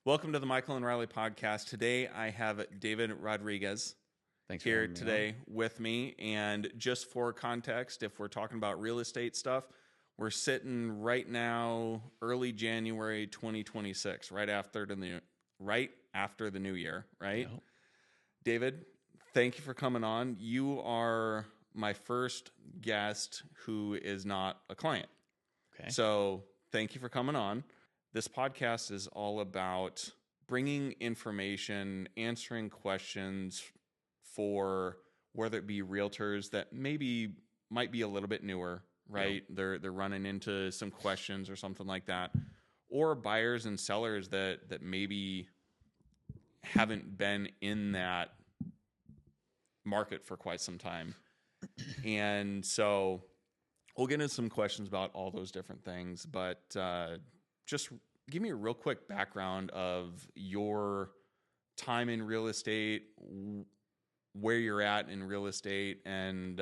Welcome to the Michael and Ryley Podcast. Today I have David Rodriguez here today with me. And just for context, if we're talking about real estate stuff, we're sitting right now, early January 2026, right after the new year, right? Yep. David, thank you for coming on. You are my first guest who is not a client. Okay. So thank you for coming on. This podcast is all about bringing information, answering questions for whether it be realtors that maybe might be a little bit newer, right? Yep. They're running into some questions or something like that, or buyers and sellers that maybe haven't been in that market for quite some time. And so we'll get into some questions about all those different things, but just give me a real quick background of your time in real estate, where you're at in real estate, and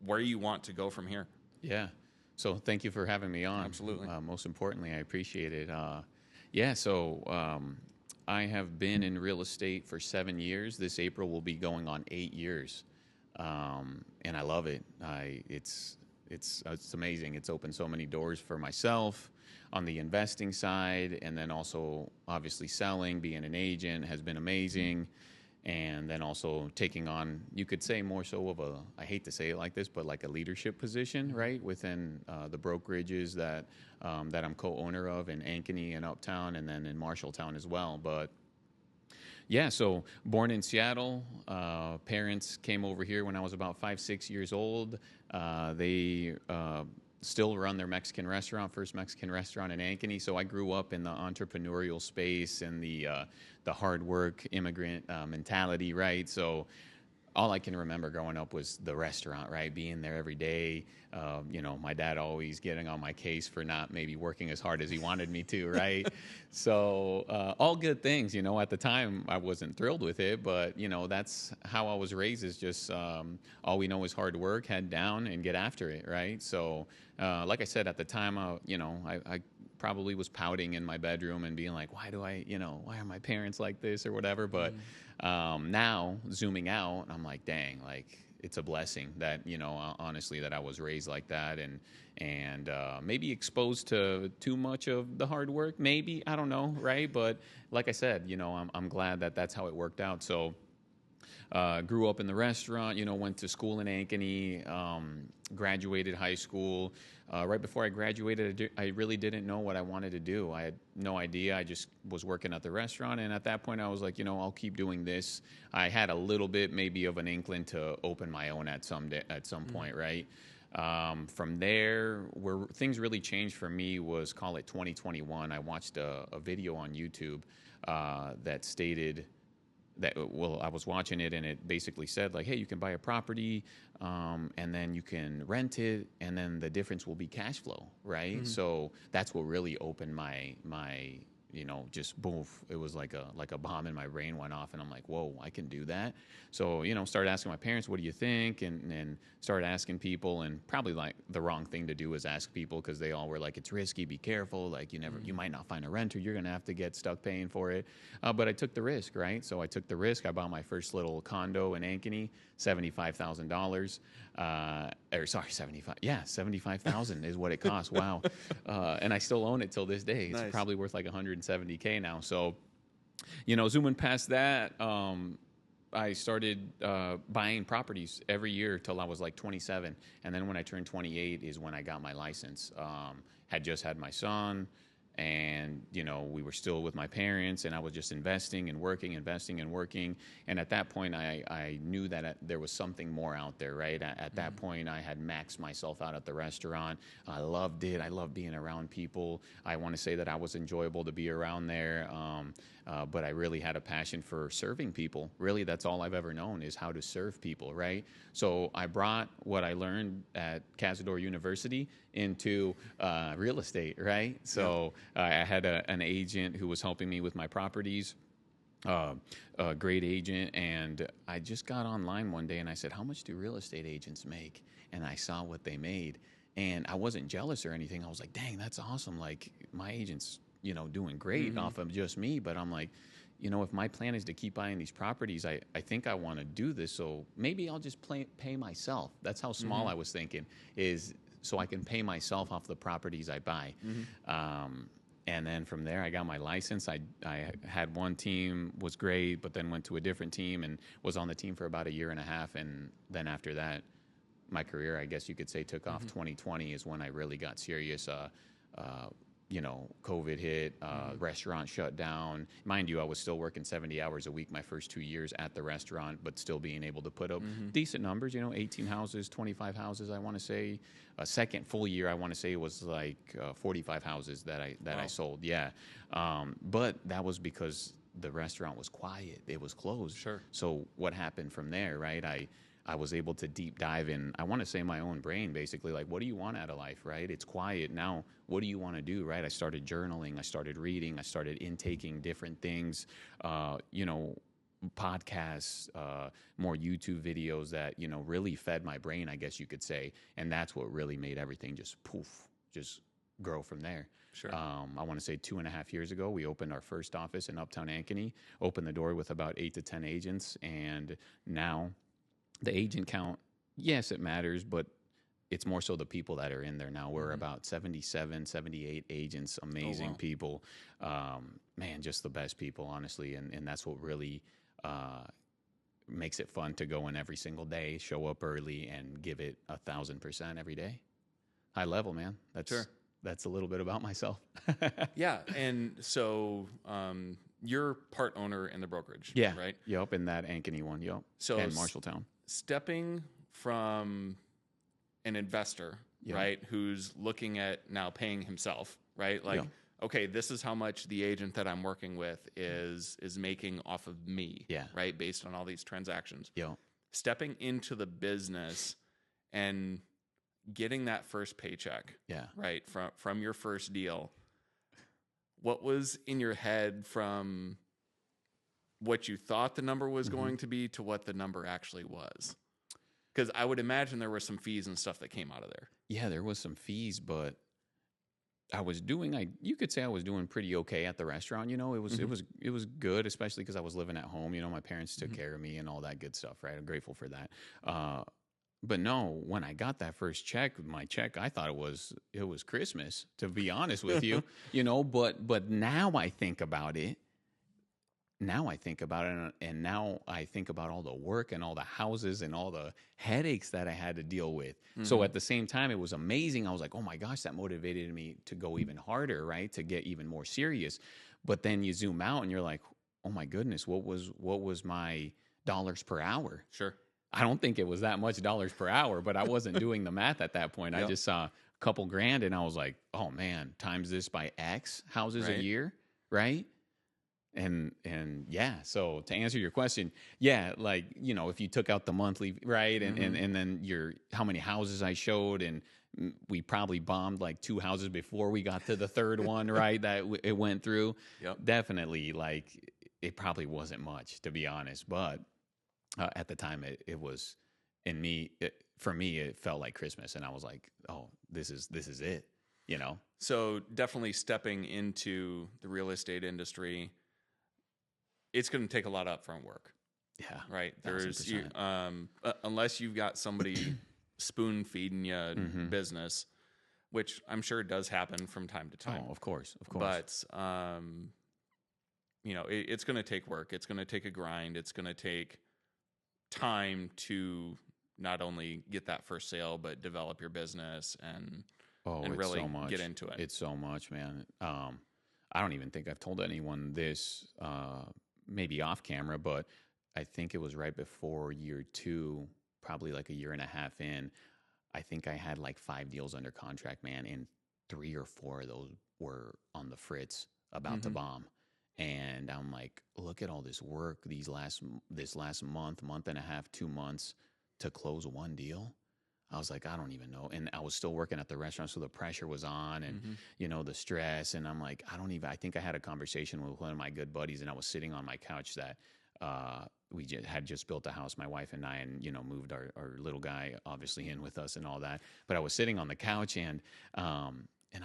where you want to go from here. Yeah. So thank you for having me on. Absolutely. Most importantly, I appreciate it. I have been in real estate for 7 years. This April will be going on 8 years. And I love it. It's amazing. It's opened so many doors for myself on the investing side, and then also obviously selling, being an agent has been amazing. And then also taking on, you could say more so of a, I hate to say it like this, but like a leadership position, right? Within the brokerages that I'm co-owner of in Ankeny and Uptown, and then in Marshalltown as well. But yeah, so born in Seattle, parents came over here when I was about 5-6 years old. They still run their Mexican restaurant, first Mexican restaurant in Ankeny. So I grew up in the entrepreneurial space and the hard work immigrant mentality, right? So all I can remember growing up was the restaurant, right? Being there every day. My dad always getting on my case for not maybe working as hard as he wanted me to, right? So all good things, at the time I wasn't thrilled with it, but that's how I was raised, is just all we know is hard work, head down and get after it, right? So like I said, at the time, I probably was pouting in my bedroom and being like, why are my parents like this or whatever? But now zooming out, I'm like, dang, like it's a blessing that, honestly, that I was raised like that and maybe exposed to too much of the hard work, maybe, I don't know. Right. But like I said, I'm glad that that's how it worked out. So grew up in the restaurant, went to school in Ankeny, graduated high school. Right before I graduated, I really didn't know what I wanted to do. I had no idea. I just was working at the restaurant. And at that point, I was like, I'll keep doing this. I had a little bit maybe of an inkling to open my own at some point, right? From there, where things really changed for me was, call it 2021. I watched a video on YouTube that stated that, I was watching it, and it basically said like, hey, you can buy a property and then you can rent it, and then the difference will be cash flow, right? Mm-hmm. So that's what really opened my just boom. It was like a bomb in my brain went off, and I'm like, whoa, I can do that. So, started asking my parents, what do you think? And started asking people, and probably like the wrong thing to do is ask people, because they all were like, it's risky, be careful. Like you might not find a renter. You're going to have to get stuck paying for it. But I took the risk, right? So I took the risk. I bought my first little condo in Ankeny, $75,000. $75,000 is what it cost. Wow. And I still own it till this day. It's probably worth like $170K now. So, zooming past that, I started buying properties every year till I was like 27. And then when I turned 28 is when I got my license. Had just had my son, and we were still with my parents, and I was just investing and working. And at that point, I knew that there was something more out there, right? At that point, I had maxed myself out at the restaurant. I loved it. I loved being around people. I want to say that I was enjoyable to be around there, but I really had a passion for serving people. Really, that's all I've ever known, is how to serve people, right? So I brought what I learned at Cazador University into real estate, right? So I had an agent who was helping me with my properties, a great agent, and I just got online one day and I said, how much do real estate agents make? And I saw what they made, and I wasn't jealous or anything. I was like, dang, that's awesome. Like, my agent's doing great off of just me. But I'm like, if my plan is to keep buying these properties, I think I want to do this. So maybe I'll just pay myself. That's how small I was thinking, is so I can pay myself off the properties I buy. And then from there, I got my license. I had one team, was great, but then went to a different team and was on the team for about a year and a half. And then after that, my career, I guess you could say, took off. 2020 is when I really got serious. COVID hit, restaurant shut down. Mind you, I was still working 70 hours a week my first 2 years at the restaurant, but still being able to put up decent numbers, 18 houses, 25 houses, I want to say. A second full year, I want to say it was like 45 houses that I sold. Yeah. But that was because the restaurant was quiet. It was closed. Sure. So what happened from there, right? I was able to deep dive in, I want to say, my own brain, basically, like, what do you want out of life, right? It's quiet. Now, what do you want to do, right? I started journaling. I started reading. I started intaking different things, podcasts, more YouTube videos that, really fed my brain, I guess you could say. And that's what really made everything just grow from there. Sure. I want to say 2.5 years ago, we opened our first office in Uptown Ankeny, opened the door with about 8 to 10 agents. And now, the agent count, yes, it matters, but it's more so the people that are in there now. We're about 77, 78 agents, amazing people. Man, just the best people, honestly. And that's what really makes it fun to go in every single day, show up early, and give it 1,000% every day. High level, man. That's a little bit about myself. Yeah. And so you're part owner in the brokerage, yeah, right? Yep, in that Ankeny one, yep, so and Marshalltown. Stepping from an investor, right, who's looking at now paying himself, right? Like, okay, this is how much the agent that I'm working with is making off of me, right, based on all these transactions. Stepping into the business and getting that first paycheck, right, from your first deal. What was in your head from what you thought the number was going to be to what the number actually was? Because I would imagine there were some fees and stuff that came out of there. Yeah, there was some fees, but you could say I was doing pretty okay at the restaurant. It was good, especially because I was living at home. My parents took care of me and all that good stuff, right? I'm grateful for that. But no, when I got that first check, I thought it was Christmas, to be honest with you, but now I think about it. And now I think about all the work and all the houses and all the headaches that I had to deal with. So at the same time, it was amazing. I was like, oh my gosh, that motivated me to go even harder, right? To get even more serious. But then you zoom out and you're like, oh my goodness, what was my dollars per hour? Sure. I don't think it was that much dollars per hour, but I wasn't doing the math at that point. I just saw a couple grand and I was like, oh man, times this by X houses a year, right? And yeah, so to answer your question, like, if you took out the monthly, right, and then how many houses I showed, and we probably bombed like 2 houses before we got to the third one, right, that it went through. Definitely, like, it probably wasn't much, to be honest, but at the time it was, for me, it felt like Christmas, and I was like, oh, this is it, So definitely stepping into the real estate industry, it's going to take a lot of upfront work. Yeah. Right. There's unless you've got somebody spoon feeding you business, which I'm sure does happen from time to time. Oh, of course. But it's going to take work. It's going to take a grind. It's going to take time to not only get that first sale, but develop your business and really get into it. It's so much, man. I don't even think I've told anyone this, maybe off camera, but I think it was right before year 2, probably like a year and a half in. I think I had like 5 deals under contract, man, and 3 or 4 of those were on the fritz, about to bomb. And I'm like, look at all this work this last month and a half, 2 months to close one deal. I was like, I don't even know. And I was still working at the restaurant, so the pressure was on and, the stress. And I'm like, I think I had a conversation with one of my good buddies, and I was sitting on my couch that we had just built a house, my wife and I, and, moved our little guy obviously in with us and all that. But I was sitting on the couch and I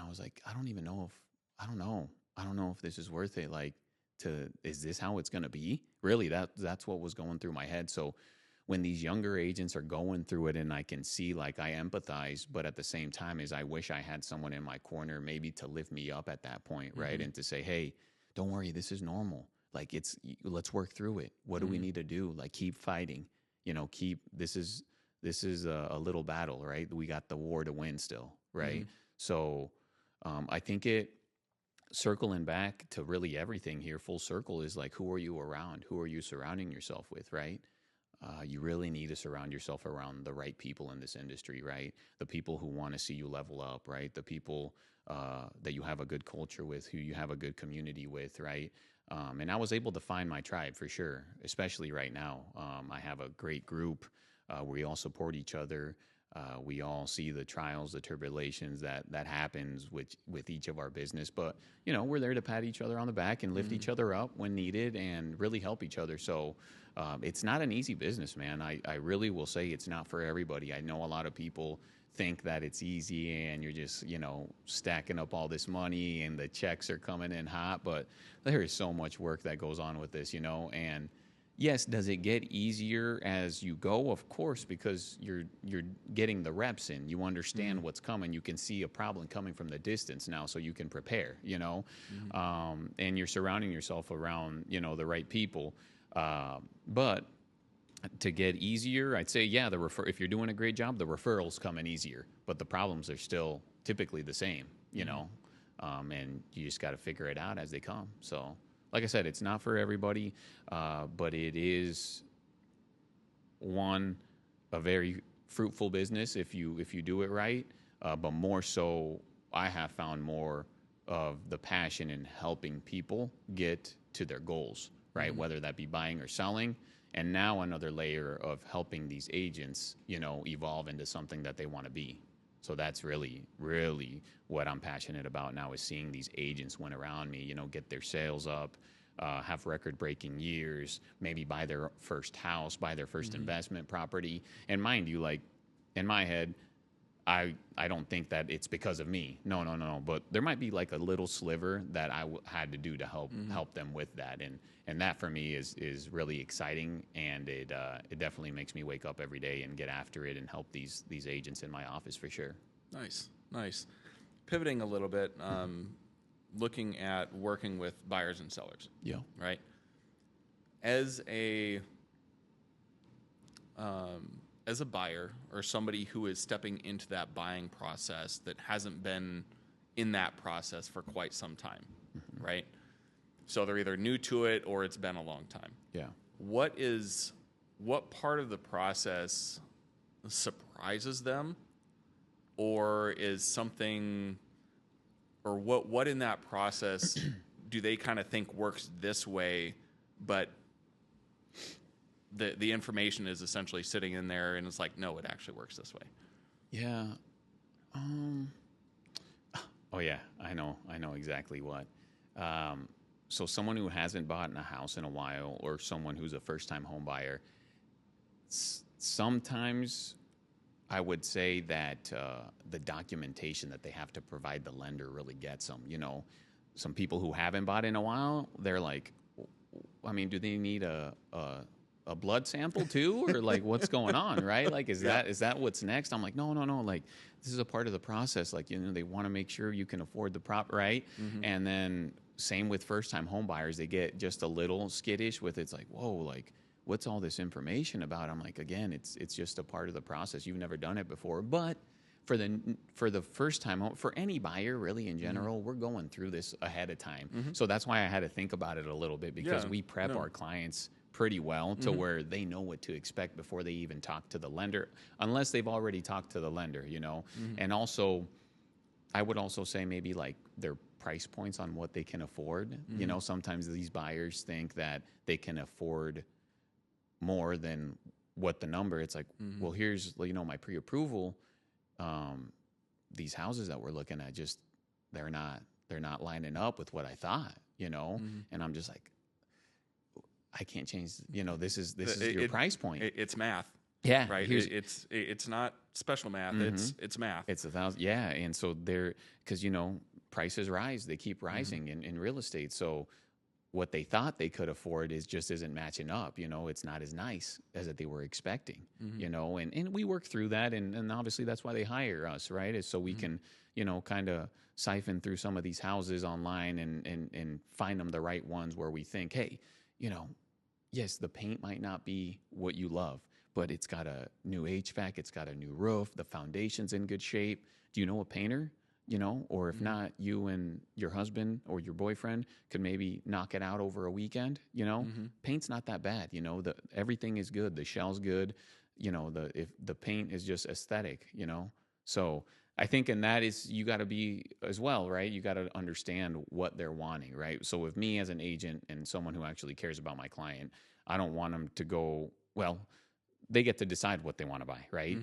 was like, I don't know. I don't know if this is worth it. Like, is this how it's going to be? Really, that's what was going through my head. So when these younger agents are going through it, and I can see, like, I empathize, but at the same time is I wish I had someone in my corner maybe to lift me up at that point, right? And to say, hey, don't worry, this is normal. Like, let's work through it. What do we need to do? Like, keep fighting, this is a little battle, right? We got the war to win still, right? So I think circling back to really everything here, full circle, is like, who are you around? Who are you surrounding yourself with, right? You really need to surround yourself around the right people in this industry, right? The people who want to see you level up, right? The people that you have a good culture with, who you have a good community with, right? And I was able to find my tribe for sure, especially right now. I have a great group where we all support each other. We all see the trials, the tribulations that happens with each of our business, but we're there to pat each other on the back and lift each other up when needed and really help each other. So it's not an easy business, man. I really will say it's not for everybody. I know a lot of people think that it's easy and you're just stacking up all this money and the checks are coming in hot, but there is so much work that goes on with this, and yes, does it get easier as you go? Of course, because you're getting the reps in. You understand what's coming. You can see a problem coming from the distance now, so you can prepare. And you're surrounding yourself around the right people. But to get easier, I'd say if you're doing a great job, the referrals come in easier, but the problems are still typically the same. And you just got to figure it out as they come. So, like I said, it's not for everybody, but it is a very fruitful business if you do it right. But more so, I have found more of the passion in helping people get to their goals, right? Whether that be buying or selling, and now another layer of helping these agents, evolve into something that they want to be. So that's really, really what I'm passionate about now, is seeing these agents win around me, get their sales up, have record-breaking years, maybe buy their first house, buy their first investment property. And mind you, like, in my head, I don't think that it's because of me. No. But there might be like a little sliver that I had to do to help them with that. And that for me is really exciting. And it definitely makes me wake up every day and get after it and help these agents in my office for sure. Nice. Pivoting a little bit, looking at working with buyers and sellers. Yeah. Right. As a buyer or somebody who is stepping into that buying process that hasn't been in that process for quite some time, right? So they're either new to it or it's been a long time. Yeah. What part of the process surprises them, or is something, or what in that process do they kind of think works this way, but the information is essentially sitting in there and it's like, no, it actually works this way? Yeah. Oh yeah, I know exactly what. So someone who hasn't bought a house in a while, or someone who's a first-time home buyer, sometimes I would say that the documentation that they have to provide the lender really gets them. Some people who haven't bought in a while, they're like, I mean, do they need a blood sample too, or like what's going on, right? Like, is that what's next? I'm like, no. Like, this is a part of the process. Like, they want to make sure you can afford the prop, right? And then same with first-time home buyers, they get just a little skittish with it's like, whoa, like, what's all this information about? I'm like, again, it's just a part of the process. You've never done it before, but for the first time home, for any buyer really in general, we're going through this ahead of time. So that's why I had to think about it a little bit, because we prep our clients pretty well to where they know what to expect before they even talk to the lender, unless they've already talked to the lender, And also, I would also say maybe like their price points on what they can afford. Sometimes these buyers think that they can afford more than what the number. It's like, well, here's, my pre-approval. These houses that we're looking at, just they're not lining up with what I thought, and I'm just like, I can't change. This is your price point. It's math. Yeah, right. It's not special math. It's math. It's 1,000. Yeah, and so because prices rise. They keep rising in real estate. So what they thought they could afford just isn't matching up. It's not as nice as that they were expecting, and we work through that. And obviously that's why they hire us, right? Is so we can, kind of siphon through some of these houses online and find them the right ones where we think, hey, yes, the paint might not be what you love, but it's got a new HVAC, it's got a new roof, the foundation's in good shape. Do you know a painter? Or if not, you and your husband or your boyfriend could maybe knock it out over a weekend. Paint's not that bad. Everything is good. The shell's good. If the paint is just aesthetic. So I think, and that is, you got to be as well, right? You got to understand what they're wanting, right? So with me as an agent and someone who actually cares about my client, I don't want them to go, well, they get to decide what they want to buy, right?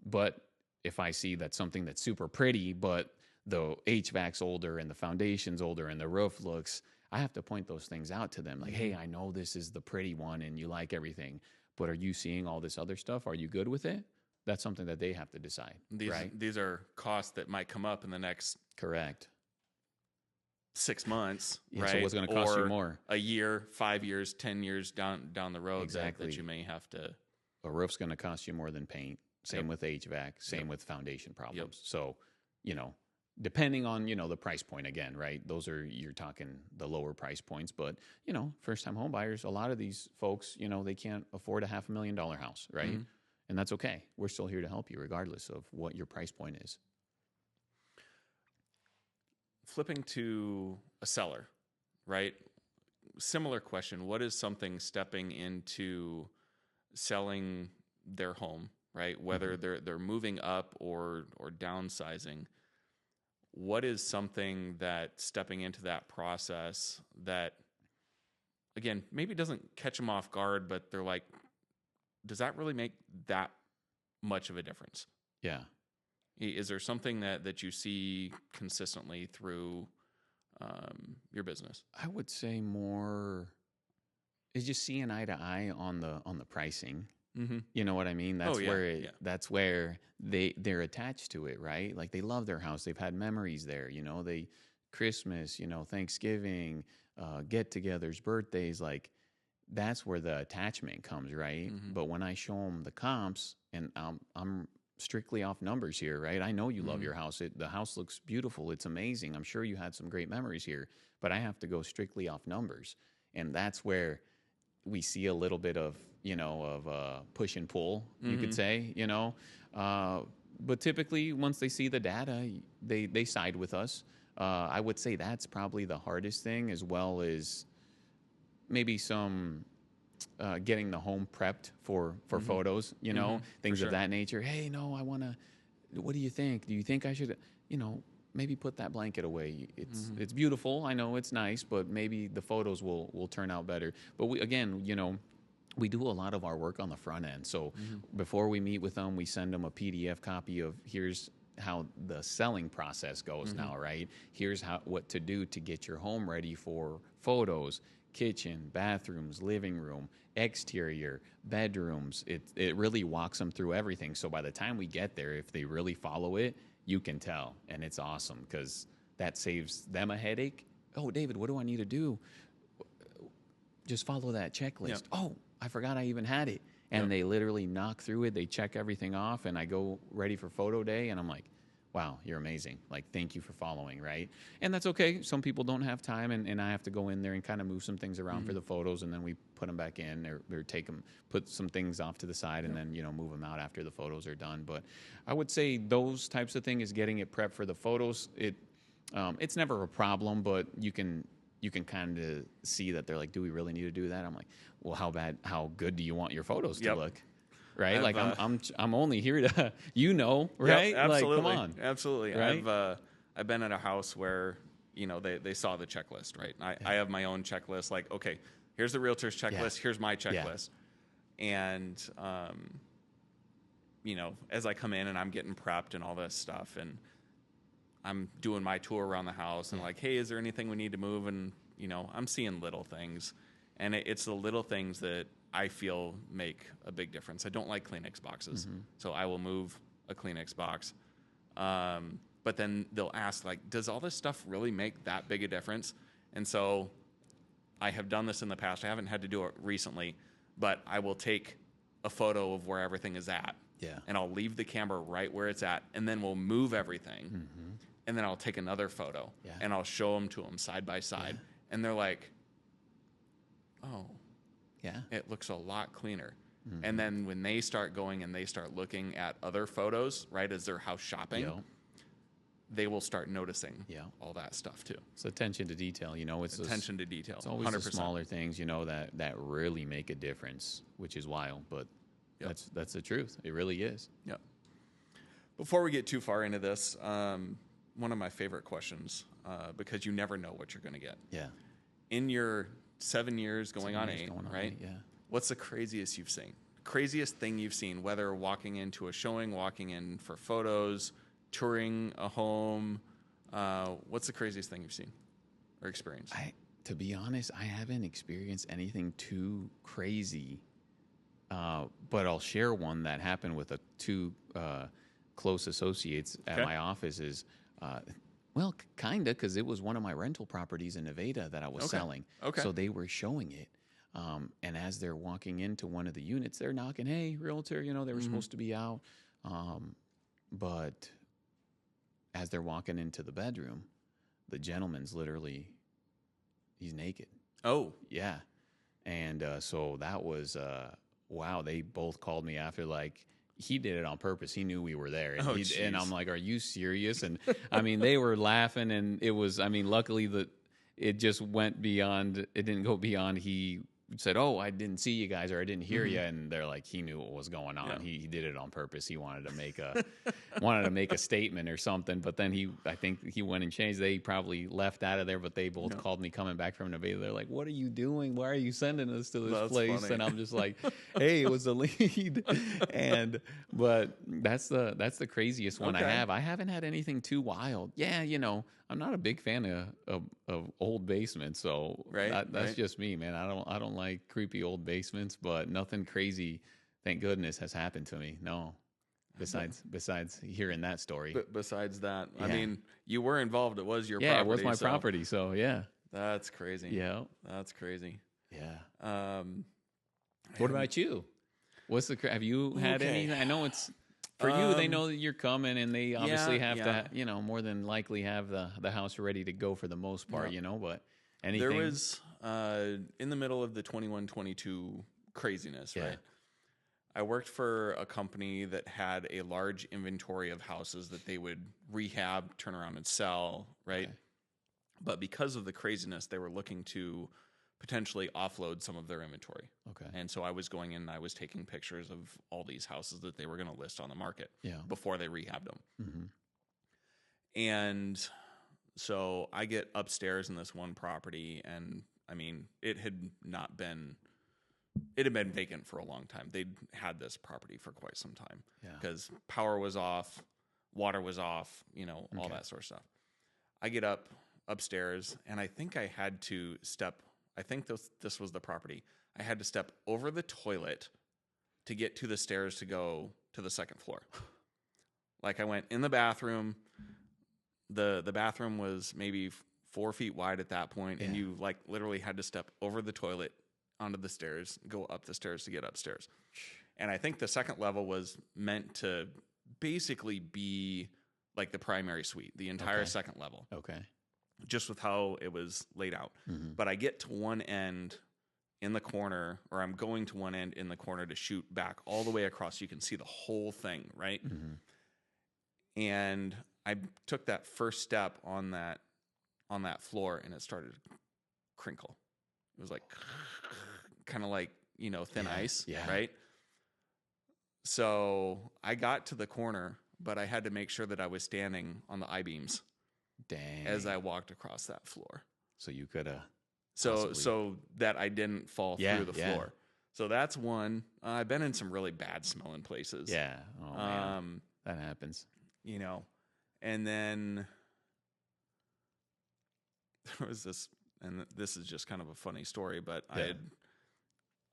But if I see that something that's super pretty, but the HVAC's older and the foundation's older and the roof looks, I have to point those things out to them. Like, hey, I know this is the pretty one and you like everything, but are you seeing all this other stuff? Are you good with it? That's something that they have to decide. These are costs that might come up in the next correct 6 months, yeah, right? So what's going to cost you more? A year, 5 years, 10 years down the road. Exactly. That you may have to. A roof's going to cost you more than paint. Same with HVAC. Same with foundation problems. So, depending on, the price point again, right? You're talking the lower price points, but, first time home buyers, a lot of these folks, they can't afford a $500,000 house, right? And that's okay. We're still here to help you regardless of what your price point is. Flipping to a seller, right? Similar question. What is something stepping into selling their home, right? Whether they're moving up or downsizing, what is something that stepping into that process that, again, maybe doesn't catch them off guard, but they're like, does that really make that much of a difference? Yeah. Is there something that you see consistently through your business? I would say more is just seeing eye to eye on the pricing. You know what I mean? That's that's where they're attached to it, right? Like they love their house. They've had memories there. They Christmas, Thanksgiving, get-togethers, birthdays, like that's where the attachment comes, right? But when I show them the comps, and I'm strictly off numbers here, right? I know you love your house. The house looks beautiful. It's amazing. I'm sure you had some great memories here, but I have to go strictly off numbers. And that's where we see a little bit of, push and pull, you could say, but typically once they see the data, they side with us. I would say that's probably the hardest thing, as well as maybe some getting the home prepped for photos, things of that nature. Hey, no, I want to, what do you think? Do you think I should, maybe put that blanket away? It's beautiful. I know it's nice, but maybe the photos will turn out better. But we do a lot of our work on the front end. So before we meet with them, we send them a PDF copy of here's how the selling process goes now, right? Here's what to do to get your home ready for photos, kitchen, bathrooms, living room, exterior, bedrooms. It really walks them through everything. So by the time we get there, if they really follow it, you can tell. And it's awesome because that saves them a headache. Oh, David, what do I need to do? Just follow that checklist. Yep. Oh, I forgot I even had it. And they literally knock through it. They check everything off, and I go ready for photo day, and I'm like, wow, you're amazing. Like, thank you for following, right? And that's okay. Some people don't have time, and I have to go in there and kind of move some things around for the photos, and then we put them back in or take them, put some things off to the side, and then, move them out after the photos are done. But I would say those types of things, getting it prepped for the photos, it's never a problem, but you can kind of see that they're like, do we really need to do that? I'm like, well, how good do you want your photos to look? Right? Like I'm only here to, right? Yep, absolutely. Like, come on. Absolutely. Right? I've been at a house where, they saw the checklist, right? I have my own checklist. Like, okay, here's the realtor's checklist. Here's my checklist. And, as I come in and I'm getting prepped and all this stuff, and I'm doing my tour around the house and like, hey, is there anything we need to move? And, I'm seeing little things, and it's the little things that I feel make a big difference. I don't like Kleenex boxes, so I will move a Kleenex box. But but then they'll ask, like, does all this stuff really make that big a difference? And so I have done this in the past. I haven't had to do it recently, but I will take a photo of where everything is at. Yeah. And I'll leave the camera right where it's at, and then we'll move everything. And then I'll take another photo, and I'll show them to them side by side. And they're like, oh, Yeah. it looks a lot cleaner. And then when they start going and they start looking at other photos, right, as they're house shopping, they will start noticing all that stuff too. It's attention to detail, it's Attention to detail. It's always 100%. the smaller things, that really make a difference, which is wild, but that's the truth. It really is. Yep. Before we get too far into this, one of my favorite questions, because you never know what you're going to get. Yeah. In your 7 years going on 8, right? Yeah. What's the craziest you've seen? Craziest thing you've seen, whether walking into a showing, walking in for photos, touring a home. What's the craziest thing you've seen or experienced? To be honest, I haven't experienced anything too crazy, but I'll share one that happened with two close associates at my office. Well, kind of, because it was one of my rental properties in Nevada that I was selling. Okay. So they were showing it. And as they're walking into one of the units, they're knocking, hey, realtor, they were supposed to be out. But as they're walking into the bedroom, the gentleman's literally, he's naked. Oh. Yeah. And so that was, wow, they both called me after, like, he did it on purpose. He knew we were there. And, and I'm like, are you serious? And I mean, they were laughing, and it was, luckily it just went beyond, it didn't go beyond, he said, oh, I didn't see you guys, or I didn't hear you. And they're like, he knew what was going on. He did it on purpose. He wanted to make a statement or something. But then I think he went and changed. They probably left out of there, but they both called me coming back from Nevada. They're like, what are you doing? Why are you sending us to this place? Funny. And I'm just like, hey, it was a lead. But that's the craziest one I have. I haven't had anything too wild. Yeah, I'm not a big fan of old basements, so that's just me, man. I don't like creepy old basements, but nothing crazy, thank goodness, has happened to me. No, besides hearing that story. But besides that, I mean, you were involved. It was your property. property. Yeah, it was my property. So yeah, that's crazy. Yeah, that's crazy. Yeah. What about you? Have you had anything? I know it's. For you, they know that you're coming, and they obviously have to, more than likely have the house ready to go for the most part, but anything. There was, in the middle of the 21-22 craziness, right? I worked for a company that had a large inventory of houses that they would rehab, turn around and sell, right? Okay. But because of the craziness, they were looking to potentially offload some of their inventory. Okay. And so I was going in and I was taking pictures of all these houses that they were going to list on the market before they rehabbed them. Mm-hmm. And so I get upstairs in this one property, and I mean, it had been vacant for a long time. They'd had this property for quite some time because power was off, water was off, all that sort of stuff. I get upstairs, and I think I had to this was the property. I had to step over the toilet to get to the stairs to go to the second floor. Like, I went in the bathroom. The bathroom was maybe 4 feet wide at that point, and you literally had to step over the toilet onto the stairs, go up the stairs to get upstairs. And I think the second level was meant to basically be like the primary suite, the entire second level. Okay. Just with how it was laid out. Mm-hmm. But I get to one end in the corner, or I'm going to one end in the corner to shoot back all the way across. You can see the whole thing, right? Mm-hmm. And I took that first step on that floor, and it started to crinkle. It was like kind of like, thin ice, right? So I got to the corner, but I had to make sure that I was standing on the I-beams. Dang. As I walked across that floor. So you could have. So that I didn't fall through the floor. So that's one. I've been in some really bad smelling places. Yeah. Oh, man. That happens. And then there was this, and this is just kind of a funny story, but I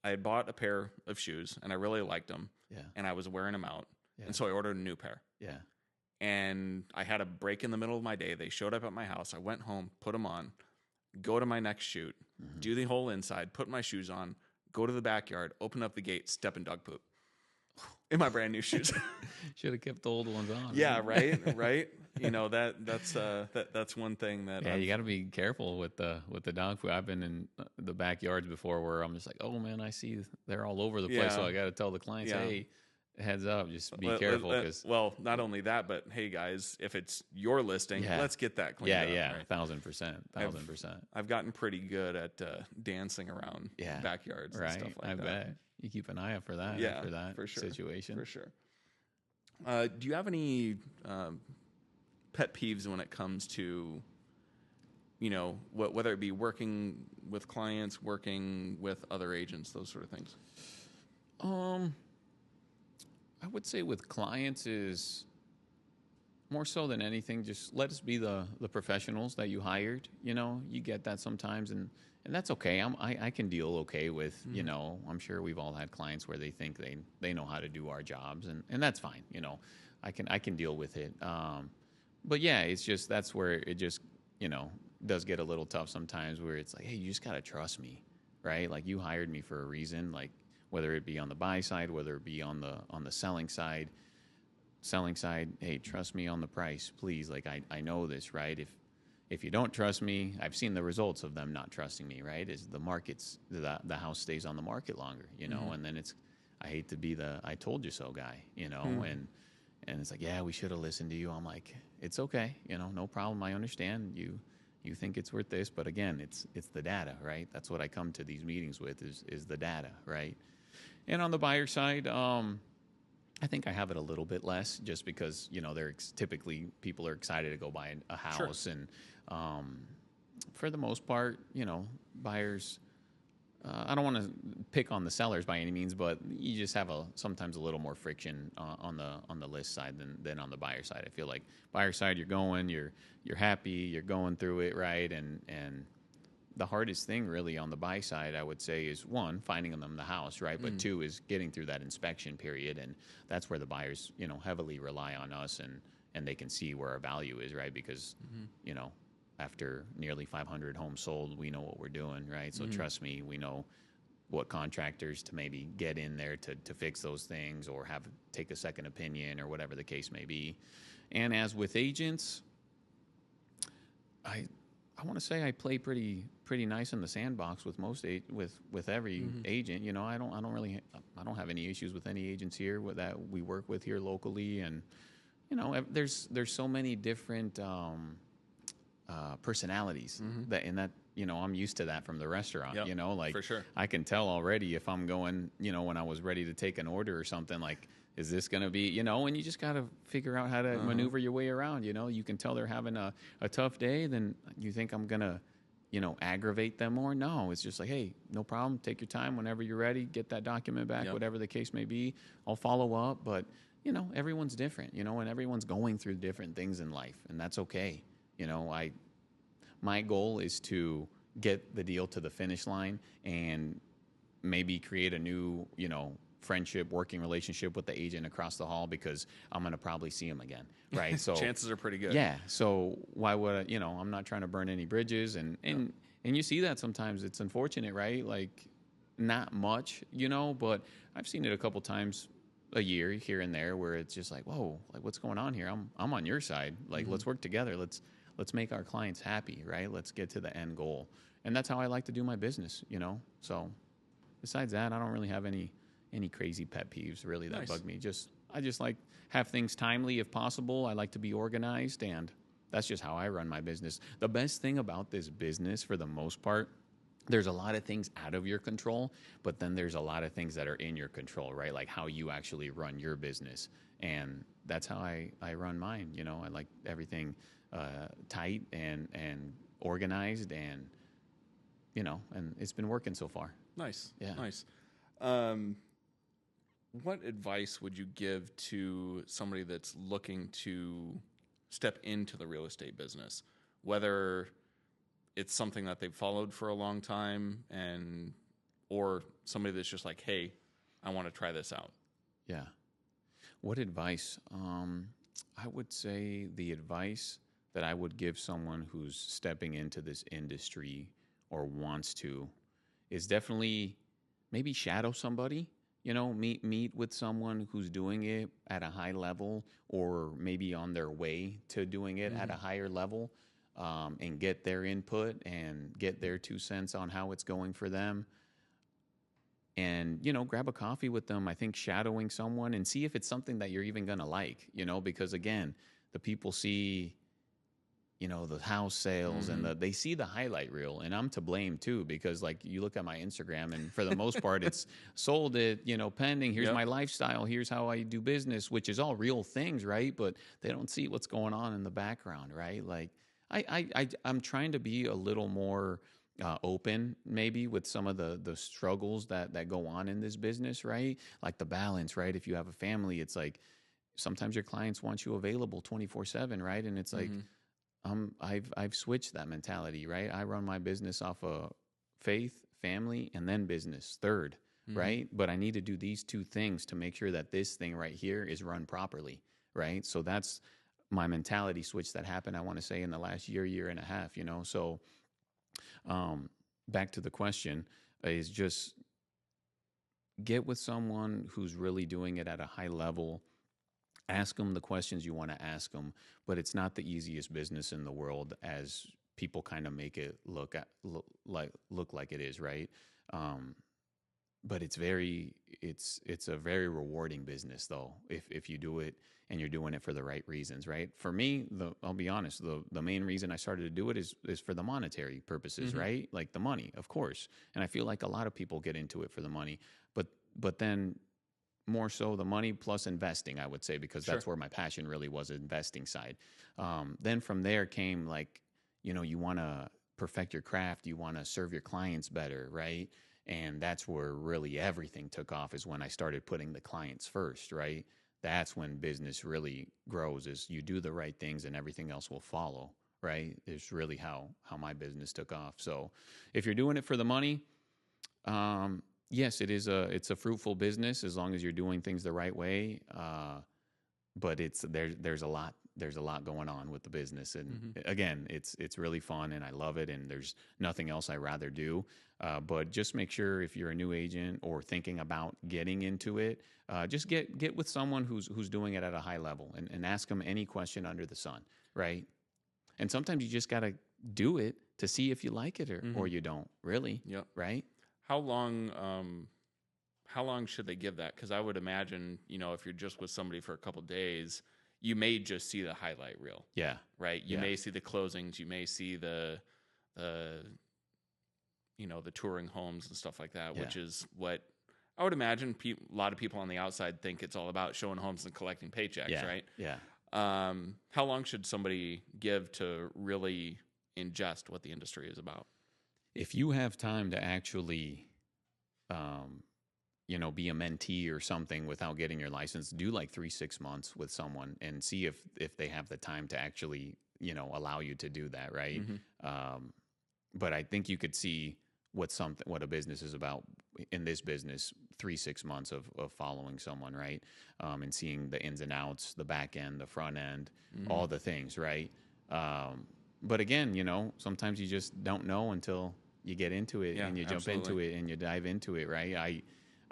had bought a pair of shoes, and I really liked them. Yeah. And I was wearing them out. Yeah. And so I ordered a new pair. Yeah. and I had a break in the middle of my day. They showed up at my house. I went home, put them on, go to my next shoot, do the whole inside, put my shoes on, go to the backyard, open up the gate, step in dog poop in my brand new shoes. Should have kept the old ones on. Yeah, right. You know, that's one thing that you got to be careful with the dog food. I've been in the backyards before where I'm just like, oh man, I see they're all over the place. So I got to tell the clients, hey, heads up, just be careful. Well, not only that, but hey guys, if it's your listing, let's get that cleaned up. Yeah, right? 1,000%. I've gotten pretty good at dancing around backyards and stuff like that. I bet. You keep an eye out for that. Yeah, for that for sure, situation. For sure. Do you have any pet peeves when it comes to, you know, whether it be working with clients, working with other agents, those sort of things? I would say with clients is more so than anything, just let us be the professionals that you hired. You know, you get that sometimes, and that's okay. I can deal okay with, you know, I'm sure we've all had clients where they think they know how to do our jobs, and that's fine. You know, I can deal with it. But yeah, it's just, that's where it just, you know, does get a little tough sometimes, where it's like, hey, you just got to trust me, right? Like, you hired me for a reason, like, whether it be on the buy side, whether it be on the selling side. Selling side, hey, trust me on the price, please. Like, I know this, right? If you don't trust me, I've seen the results of them not trusting me, right? Is the house stays on the market longer, you know, and then I hate to be the I told you so guy, you know, and it's like, yeah, we should have listened to you. I'm like, it's okay, you know, no problem. I understand you think it's worth this, but again, it's the data, right? That's what I come to these meetings with is the data, right? And on the buyer side, I think I have it a little bit less, just because, you know, typically people are excited to go buy a house. Sure. And for the most part, you know, buyers, I don't want to pick on the sellers by any means, but you just have sometimes a little more friction on the list side than on the buyer side. I feel like buyer side, you're happy, you're going through it, right? And the hardest thing really on the buy side, I would say, is one, finding them the house, right? But two is getting through that inspection period, and that's where the buyers, you know, heavily rely on us, and they can see where our value is, right? Because, you know, after nearly 500 homes sold, we know what we're doing, right? So trust me, we know what contractors to maybe get in there to fix those things, or take a second opinion, or whatever the case may be. And as with agents, I want to say I play pretty nice in the sandbox with most with every agent. You know, I don't have any issues with any agents here that we work with here locally, and you know, there's so many different personalities that you know, I'm used to that from the restaurant. Yep, you know, like, for sure. I can tell already if I'm going, you know, when I was ready to take an order or something, like, is this going to be, you know, and you just got to figure out how to maneuver your way around. You know, you can tell they're having a tough day, then you think I'm going to, you know, aggravate them more. No, it's just like, hey, no problem. Take your time whenever you're ready. Get that document back, whatever the case may be. I'll follow up. But, you know, everyone's different, you know, and everyone's going through different things in life, and that's okay. You know, my goal is to get the deal to the finish line and maybe create a new, you know, friendship, working relationship with the agent across the hall, because I'm going to probably see him again, right? So chances are pretty good. Yeah. So why would I, you know, I'm not trying to burn any bridges, and you see that sometimes. It's unfortunate, right? Like, not much, you know, but I've seen it a couple times a year here and there where it's just like, whoa, like, what's going on here? I'm on your side. Like, let's work together. Let's make our clients happy, right? Let's get to the end goal. And that's how I like to do my business, you know? So besides that, I don't really have any crazy pet peeves really that bug me. I just like have things timely if possible. I like to be organized, and that's just how I run my business. The best thing about this business, for the most part, there's a lot of things out of your control, but then there's a lot of things that are in your control, right? Like how you actually run your business. And that's how I run mine. You know, I like everything tight and organized, and, you know, and it's been working so far. Nice. Yeah. Nice. What advice would you give to somebody that's looking to step into the real estate business, whether it's something that they've followed for a long time, or somebody that's just like, hey, I want to try this out? Yeah. What advice? I would say the advice that I would give someone who's stepping into this industry or wants to is definitely maybe shadow somebody. Meet with someone who's doing it at a high level, or maybe on their way to doing it at a higher level, and get their input and get their 2 cents on how it's going for them. And grab a coffee with them. I think shadowing someone and see if it's something that you're even going to like, because again, the people see the house sales and they see the highlight reel, and I'm to blame too, because like you look at my Instagram and for the most part it's sold it, pending, here's my lifestyle, here's how I do business, which is all real things, right? But they don't see what's going on in the background, right? Like I'm trying to be a little more open maybe with some of the struggles that go on in this business, right? Like the balance, right? If you have a family, it's like sometimes your clients want you available 24/7, right? And it's like I've switched that mentality, right? I run my business off of faith, family, and then business third, right? But I need to do these two things to make sure that this thing right here is run properly, right? So that's my mentality switch that happened, I want to say, in the last year and a half, So back to the question is just get with someone who's really doing it at a high level. Ask them the questions you want to ask them, but it's not the easiest business in the world as people kind of make it look like it is, right? But it's a very rewarding business though, if you do it and you're doing it for the right reasons, right? For me, I'll be honest, the main reason I started to do it is for the monetary purposes, right? Like the money, of course. And I feel like a lot of people get into it for the money, but then more so the money plus investing, I would say, because that's where my passion really was, investing side. Then from there came like, you want to perfect your craft, you want to serve your clients better, right? And that's where really everything took off, is when I started putting the clients first, right? That's when business really grows, is you do the right things and everything else will follow, right? It's really how my business took off. So if you're doing it for the money, yes, it's a fruitful business as long as you're doing things the right way. But there's a lot going on with the business, and again, it's really fun and I love it, and there's nothing else I'd rather do. But just make sure, if you're a new agent or thinking about getting into it, just get with someone who's doing it at a high level, and ask them any question under the sun, right? And sometimes you just got to do it to see if you like it or you don't, really. Yep. Right? How long should they give that? Because I would imagine, if you're just with somebody for a couple of days, you may just see the highlight reel. Yeah. Right? You may see the closings. You may see the touring homes and stuff like that, which is what I would imagine a lot of people on the outside think it's all about, showing homes and collecting paychecks, right? Yeah. How long should somebody give to really ingest what the industry is about? If you have time to actually, be a mentee or something without getting your license, do like 3-6 months with someone and see if they have the time to actually, allow you to do that, right? But I think you could see what a business is about in this business, 3-6 months of following someone, right? And seeing the ins and outs, the back end, the front end, all the things, right? But again, sometimes you just don't know until you get into it and you jump into it and you dive into it, right?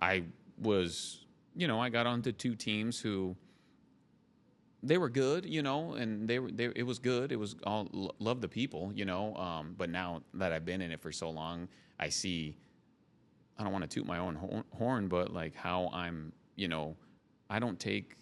I was, I got onto 2 teams who, they were good, and it was good. It was all, love the people, but now that I've been in it for so long, I see, I don't want to toot my own horn, but like how I'm, I don't take,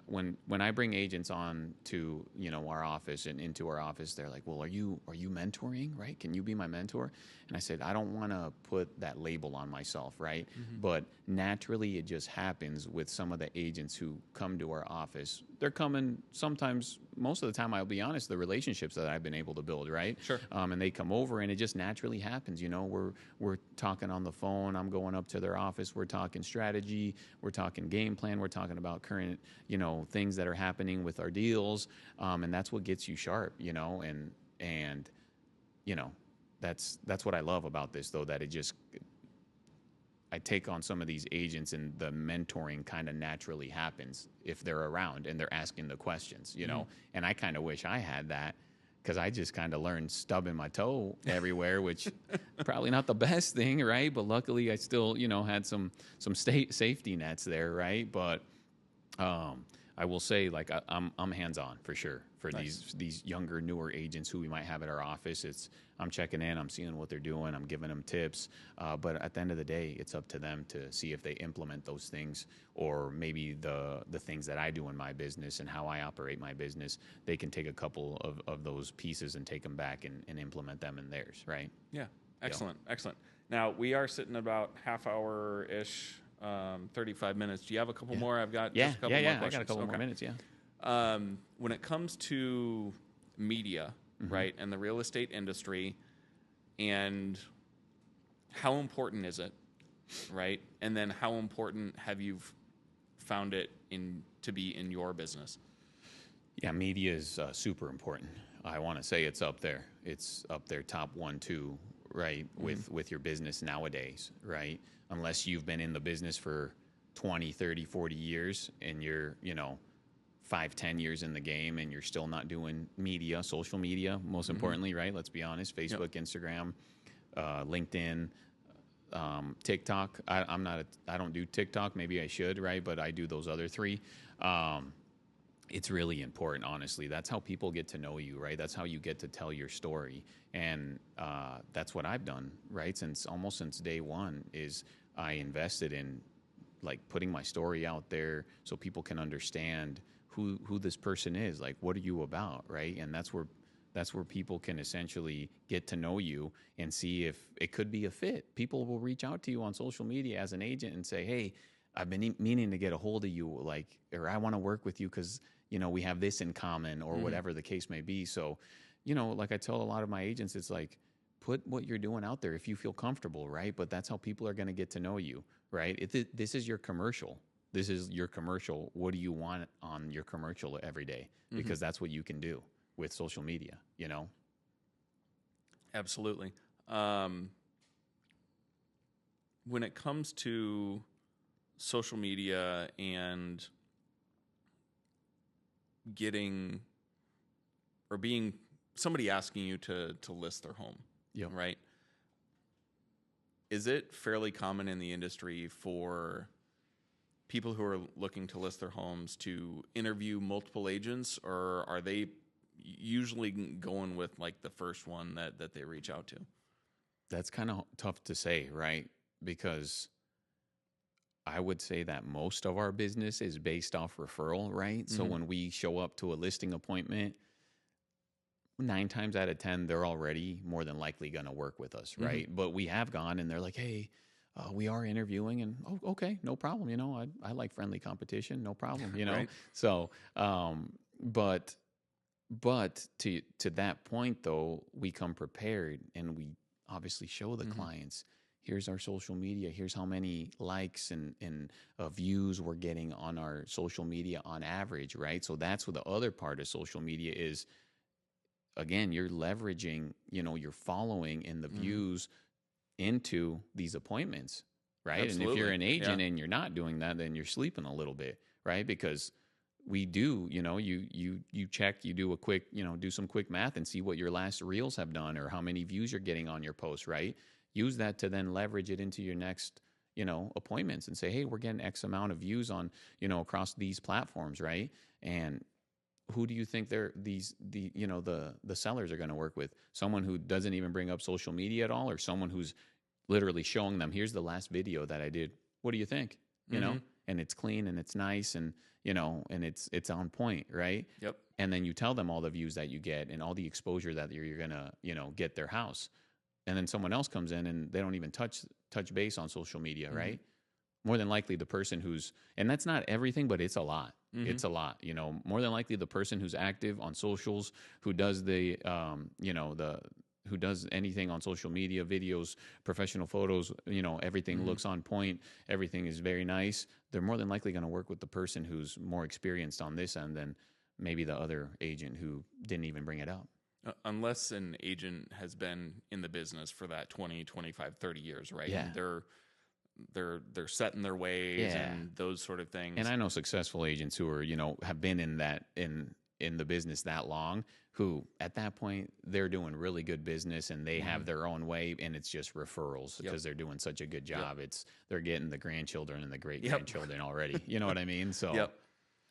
when I bring agents on to, our office and into our office, they're like, well, are you mentoring, right? Can you be my mentor? And I said, I don't want to put that label on myself, right? But naturally, it just happens with some of the agents who come to our office. They're coming sometimes, most of the time, I'll be honest, the relationships that I've been able to build, right? Sure. And they come over and it just naturally happens. We're talking on the phone. I'm going up to their office. We're talking strategy. We're talking game plan. We're talking about current, things that are happening with our deals. And that's what gets you sharp, and that's what I love about this, though, that I take on some of these agents, and the mentoring kind of naturally happens if they're around and they're asking the questions, you know. And I kind of wish I had that, because I just kind of learned stubbing my toe everywhere, which probably not the best thing, right? But luckily, I still, you know, had some safety nets there, right? But I will say, like, I'm hands on for sure for these younger, newer agents who we might have at our office. I'm checking in, I'm seeing what they're doing, I'm giving them tips. But at the end of the day, it's up to them to see if they implement those things, or maybe the things that I do in my business and how I operate my business. They can take a couple of those pieces and take them back and implement them in theirs, right? Yeah, excellent, excellent. Now, we are sitting about half hour-ish, 35 minutes. Do you have a couple more? I've got just a couple more questions. I got a couple more minutes, yeah. When it comes to media, right, and the real estate industry, and how important is it, right? And then how important have you found it to be in your business? Yeah, media is super important. I want to say it's up there. It's up there, top 1, 2, right, with your business nowadays, right? Unless you've been in the business for 20, 30, 40 years, and you're, you know, 5, 10 years in the game, and you're still not doing media, social media, most importantly, right? Let's be honest, Facebook, Instagram, LinkedIn, TikTok. I don't do TikTok. Maybe I should, right? But I do those other 3. It's really important, honestly. That's how people get to know you, right? That's how you get to tell your story. And that's what I've done, right? Since day one, is I invested in, like, putting my story out there so people can understand who this person is. Like, what are you about, right? And that's where people can essentially get to know you and see if it could be a fit. People will reach out to you on social media as an agent and say, hey, I've been meaning to get a hold of you, like, or I want to work with you because, you know, we have this in common, or whatever the case may be. So, you know, like I tell a lot of my agents, it's like, put what you're doing out there if you feel comfortable, right? But that's how people are going to get to know you, right? This is your commercial. This is your commercial. What do you want on your commercial every day? Because that's what you can do with social media, you know? Absolutely. When it comes to social media and getting or being somebody asking you to list their home, right? Is it fairly common in the industry for people who are looking to list their homes to interview multiple agents, or are they usually going with, like, the first one that they reach out to? That's kind of tough to say, right? Because I would say that most of our business is based off referral, right? So when we show up to a listing appointment, 9 times out of 10, they're already more than likely going to work with us, right? But we have gone and they're like, hey, we are interviewing, and okay, no problem. You know, I like friendly competition, no problem, you know? Right. So, but to that point though, we come prepared, and we obviously show the clients, here's our social media, here's how many likes and views we're getting on our social media on average, right? So that's what the other part of social media is. Again, you're leveraging, you know, your following and the views into these appointments, right? Absolutely. And if you're an agent and you're not doing that, then you're sleeping a little bit, right? Because we do, you know, you check, you do a quick, you know, do some quick math and see what your last reels have done, or how many views you're getting on your post, right? Use that to then leverage it into your next, you know, appointments, and say, hey, we're getting X amount of views on, you know, across these platforms, right? And who do you think the sellers are going to work with? Someone who doesn't even bring up social media at all, or someone who's literally showing them, here's the last video that I did. What do you think? You know, and it's clean and it's nice, and, you know, and it's on point, right? Yep. And then you tell them all the views that you get and all the exposure that you're going to, you know, get their house. And then someone else comes in and they don't even touch base on social media, right? More than likely the person who's, and that's not everything, but it's a lot. It's a lot, you know. More than likely the person who's active on socials, who does the, who does anything on social media, videos, professional photos, you know, everything looks on point, everything is very nice. They're more than likely going to work with the person who's more experienced on this end than maybe the other agent who didn't even bring it up. Unless an agent has been in the business for that 20, 25, 30 years, right? Yeah. And they're they're set in their ways and those sort of things. And I know successful agents who are, have been in the business that long, who at that point they're doing really good business and they have their own way, and it's just referrals because they're doing such a good job. They're getting the grandchildren and the great grandchildren already. You know what I mean? So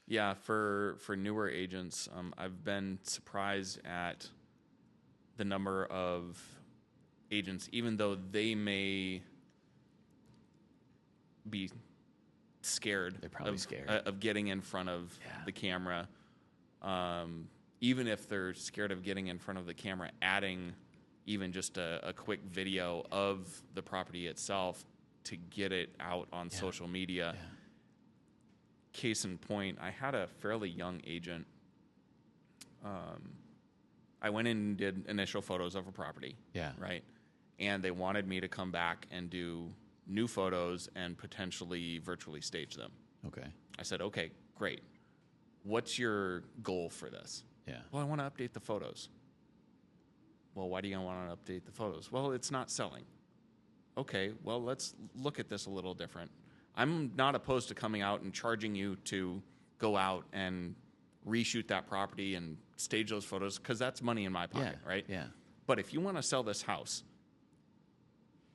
yeah, for newer agents, I've been surprised at the number of agents, even though they may be scared. They're probably scared of getting in front of the camera. Even if they're scared of getting in front of the camera, adding even just a quick video of the property itself to get it out on social media. Yeah. Case in point, I had a fairly young agent. I went in and did initial photos of a property. Yeah. Right. And they wanted me to come back and do new photos and potentially virtually stage them. Okay. I said, okay, great. What's your goal for this? Yeah. Well, I want to update the photos. Well, why do you want to update the photos? Well, it's not selling. Okay, well, let's look at this a little different. I'm not opposed to coming out and charging you to go out and reshoot that property and stage those photos because that's money in my pocket, right? Yeah. But if you want to sell this house,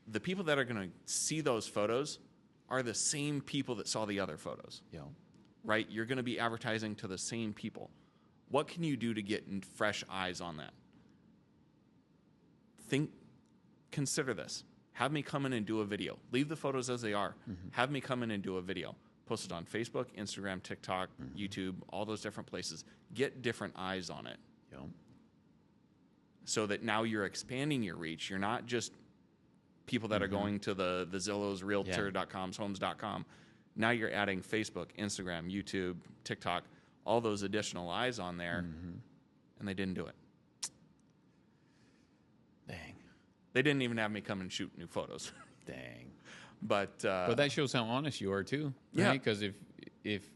the people that are going to see those photos are the same people that saw the other photos. Yo. Right? You're going to be advertising to the same people. What can you do to get fresh eyes on that? Consider this. Have me come in and do a video. Leave the photos as they are. Mm-hmm. Have me come in and do a video. Post it on Facebook, Instagram, TikTok, YouTube, all those different places. Get different eyes on it. Yo. So that now you're expanding your reach. You're not just people that are going to the Zillows, Realtor.coms, Homes.com. Now you're adding Facebook, Instagram, YouTube, TikTok, all those additional eyes on there, and they didn't do it. Dang. They didn't even have me come and shoot new photos. Dang. But that shows how honest you are too, right? Because if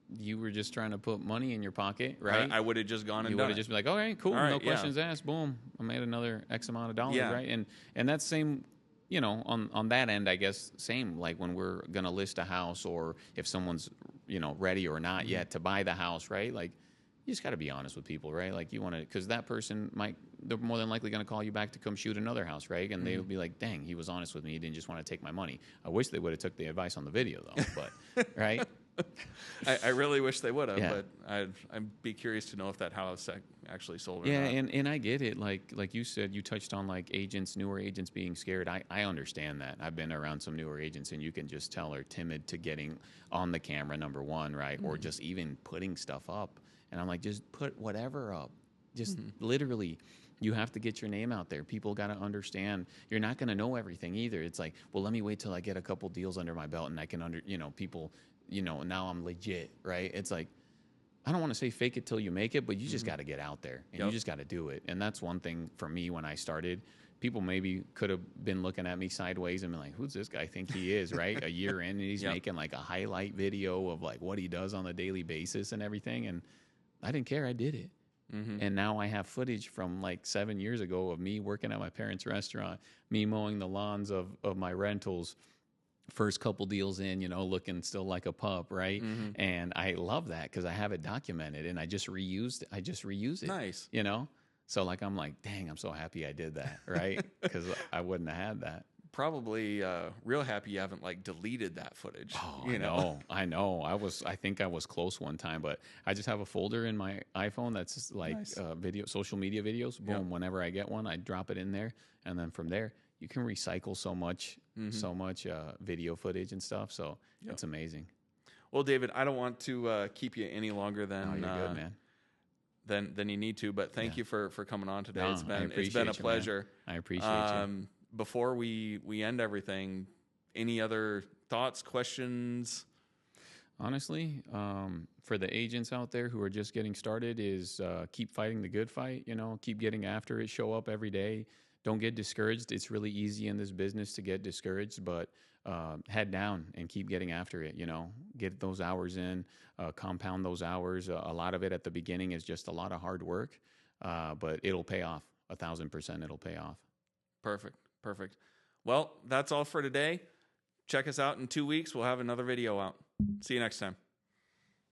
you were just trying to put money in your pocket, right? I would have just gone and you done would have it. just been like, all right, cool, no questions asked, boom, I made another X amount of dollars, right? And that's same. On that end, I guess, same, like when we're going to list a house or if someone's, ready or not yet to buy the house, right? Like, you just got to be honest with people, right? Like, you want to, because that person they're more than likely going to call you back to come shoot another house, right? And they'll be like, dang, he was honest with me. He didn't just want to take my money. I wish they would have took the advice on the video, though, but, right? I really wish they would have, but I'd be curious to know if that house actually sold or not. And I get it. Like you said, you touched on like newer agents being scared. I understand that. I've been around some newer agents, and you can just tell they're timid to getting on the camera, number one, right? Or just even putting stuff up. And I'm like, just put whatever up. Just literally, you have to get your name out there. People got to understand. You're not going to know everything either. It's like, well, let me wait till I get a couple deals under my belt and I can people, now I'm legit, right? It's like, I don't want to say fake it till you make it, but you just got to get out there and you just got to do it. And that's one thing for me when I started. People maybe could have been looking at me sideways and been like, who's this guy think he is, right? A year in, and he's making like a highlight video of like what he does on a daily basis and everything. And I didn't care. I did it. And now I have footage from like 7 years ago of me working at my parents' restaurant, me mowing the lawns of my rentals, first couple deals in, looking still like a pup, right? And I love that because I have it documented and I just reuse it. Nice. So like, I'm like, dang, I'm so happy I did that, right? Because I wouldn't have had that. Probably real happy you haven't like deleted that footage. Oh, I know. I think I was close one time, but I just have a folder in my iPhone that's just like social media videos. Boom. Whenever I get one, I drop it in there. And then from there, you can recycle so much video footage and stuff. So it's amazing. Well, David, I don't want to keep you any longer than you're good, man. than you need to, but thank you for coming on today. No, It's been a pleasure. Man. I appreciate you. Before we end everything, any other thoughts, questions? Honestly, for the agents out there who are just getting started, is keep fighting the good fight. Keep getting after it. Show up every day. Don't get discouraged. It's really easy in this business to get discouraged, but head down and keep getting after it. Get those hours in, compound those hours. A lot of it at the beginning is just a lot of hard work, but it'll pay off. 1,000% it'll pay off. Perfect. Well, that's all for today. check us out in 2 weeks. We'll have another video out. See you next time.